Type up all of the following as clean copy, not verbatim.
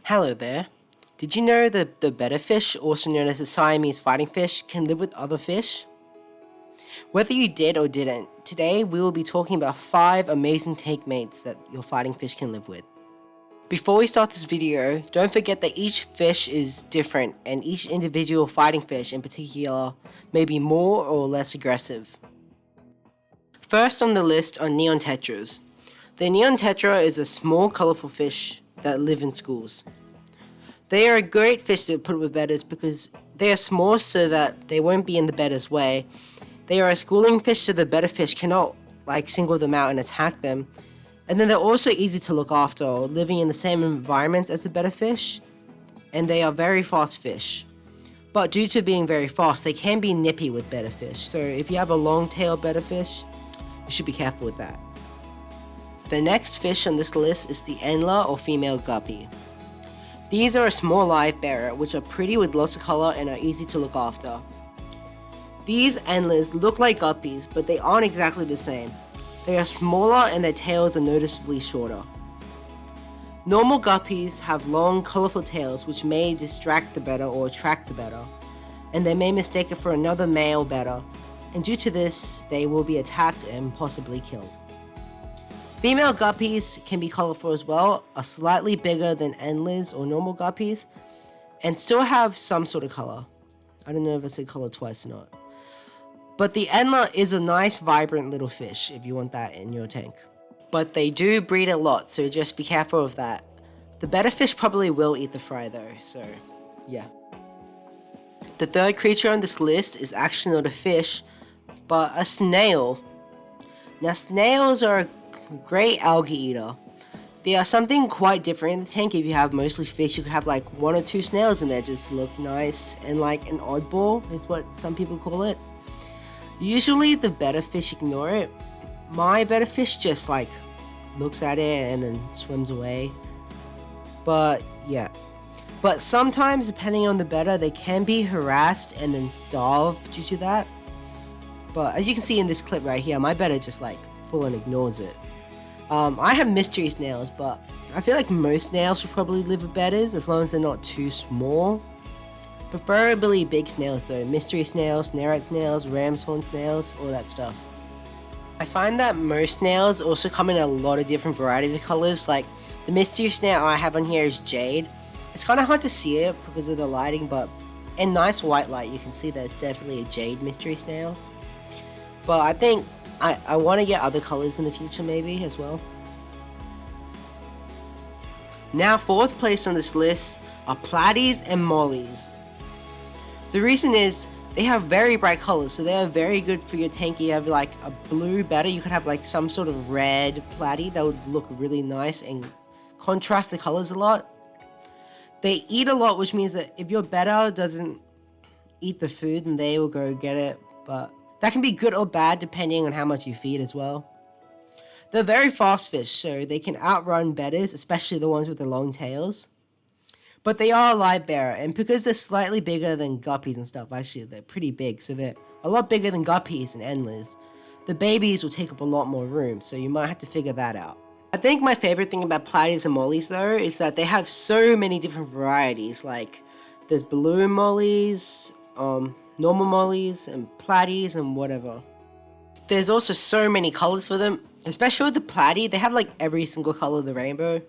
Hello there. Did you know that the betta fish, also known as the Siamese fighting fish, can live with other fish? Whether you did or didn't, today we will be talking about 5 amazing tank mates that your fighting fish can live with. Before we start this video, don't forget that each fish is different and each individual fighting fish in particular may be more or less aggressive. First on the list are neon tetras. The neon tetra is a small colorful fish that live in schools. They are a great fish to put with bettas because they are small so that they won't be in the betta's way. They are a schooling fish so the betta fish cannot single them out and attack them. And then they're also easy to look after, living in the same environment as the betta fish. And they are very fast fish. But due to being very fast, they can be nippy with betta fish. So if you have a long-tailed betta fish, you should be careful with that. The next fish on this list is the antler or female guppy. These are a small live bearer which are pretty with lots of color and are easy to look after. These antlers look like guppies, but they aren't exactly the same. They are smaller and their tails are noticeably shorter. Normal guppies have long, colorful tails which may distract the betta or attract the betta, and they may mistake it for another male betta, and due to this, they will be attacked and possibly killed. Female guppies can be colorful as well, are slightly bigger than antlers or normal guppies, and still have some sort of color. I don't know if I said color twice or not. But the antler is a nice, vibrant little fish if you want that in your tank. But they do breed a lot, so just be careful of that. The betta fish probably will eat the fry though, so yeah. The third creature on this list is actually not a fish, but a snail. Now snails are a great algae eater. They are something quite different in the tank. If you have mostly fish, you could have 1 or 2 snails in there just to look nice and an oddball is what some people call it. Usually the betta fish ignore it. My betta fish just looks at it and then swims away. But yeah. But sometimes depending on the betta, they can be harassed and then starve due to that. But as you can see in this clip right here, my betta just full on ignores it. I have mystery snails, but I feel like most snails should probably live with bettas as long as they're not too small. Preferably big snails though, mystery snails, nerite snails, ram's horn snails, all that stuff. I find that most snails also come in a lot of different varieties of colors, the mystery snail I have on here is jade. It's kind of hard to see it because of the lighting, but in nice white light you can see that it's definitely a jade mystery snail. But I think I want to get other colors in the future maybe as well. Now 4th place on this list are platies and mollies. The reason is they have very bright colors, so they are very good for your tank. You have a blue betta, you could have some sort of red platy that would look really nice and contrast the colors a lot. They eat a lot, which means that if your betta doesn't eat the food, then they will go get it, but that can be good or bad depending on how much you feed as well. They're very fast fish, so they can outrun bettas, especially the ones with the long tails. But they are a live bearer, and because they're slightly bigger than guppies and stuff, actually they're pretty big, so they're a lot bigger than guppies and antlers. The babies will take up a lot more room, so you might have to figure that out. I think my favorite thing about platies and mollies though is that they have so many different varieties, there's balloon mollies, normal mollies, and platies, and whatever. There's also so many colors for them, especially with the platy. They have every single color of the rainbow.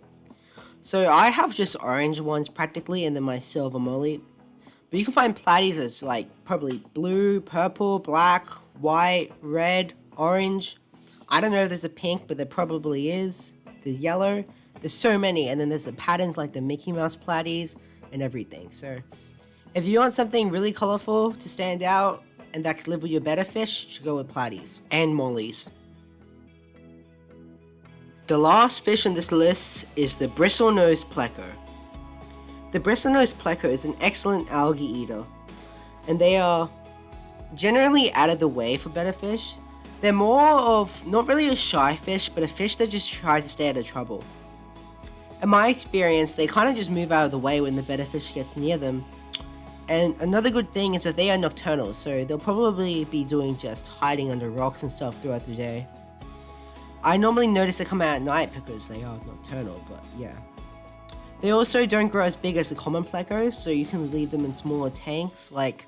So I have just orange ones practically, and then my silver molly. But you can find platies that's probably blue, purple, black, white, red, orange. I don't know if there's a pink, but there probably is. There's yellow. There's so many, and then there's the patterns like the Mickey Mouse platies and everything. So if you want something really colorful to stand out and that could live with your betta fish, you should go with platies and mollies. The last fish on this list is the bristlenose pleco. The bristlenose pleco is an excellent algae eater, and they are generally out of the way for betta fish. They're more of not really a shy fish, but a fish that just tries to stay out of trouble. In my experience, they kind of just move out of the way when the betta fish gets near them. And another good thing is that they are nocturnal, so they'll probably be doing just hiding under rocks and stuff throughout the day. I normally notice they come out at night because they are nocturnal, but yeah. They also don't grow as big as the common plecos, so you can leave them in smaller tanks like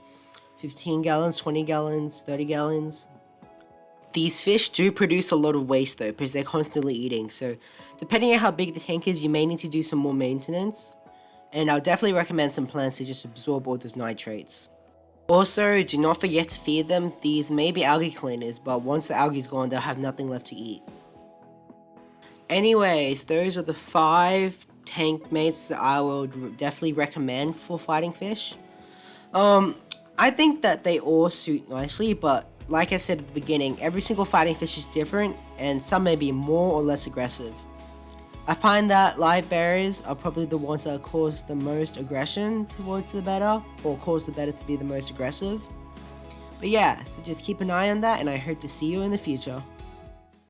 15 gallons, 20 gallons, 30 gallons. These fish do produce a lot of waste though, because they're constantly eating, so depending on how big the tank is, you may need to do some more maintenance. And I'll definitely recommend some plants to just absorb all those nitrates. Also, do not forget to feed them. These may be algae cleaners, but once the algae's gone, they'll have nothing left to eat. Anyways, those are the 5 tank mates that I would definitely recommend for fighting fish. I think that they all suit nicely, but like I said at the beginning, every single fighting fish is different, and some may be more or less aggressive. I find that live bearers are probably the ones that cause the most aggression towards the Betta, or cause the Betta to be the most aggressive. But yeah, so just keep an eye on that, and I hope to see you in the future.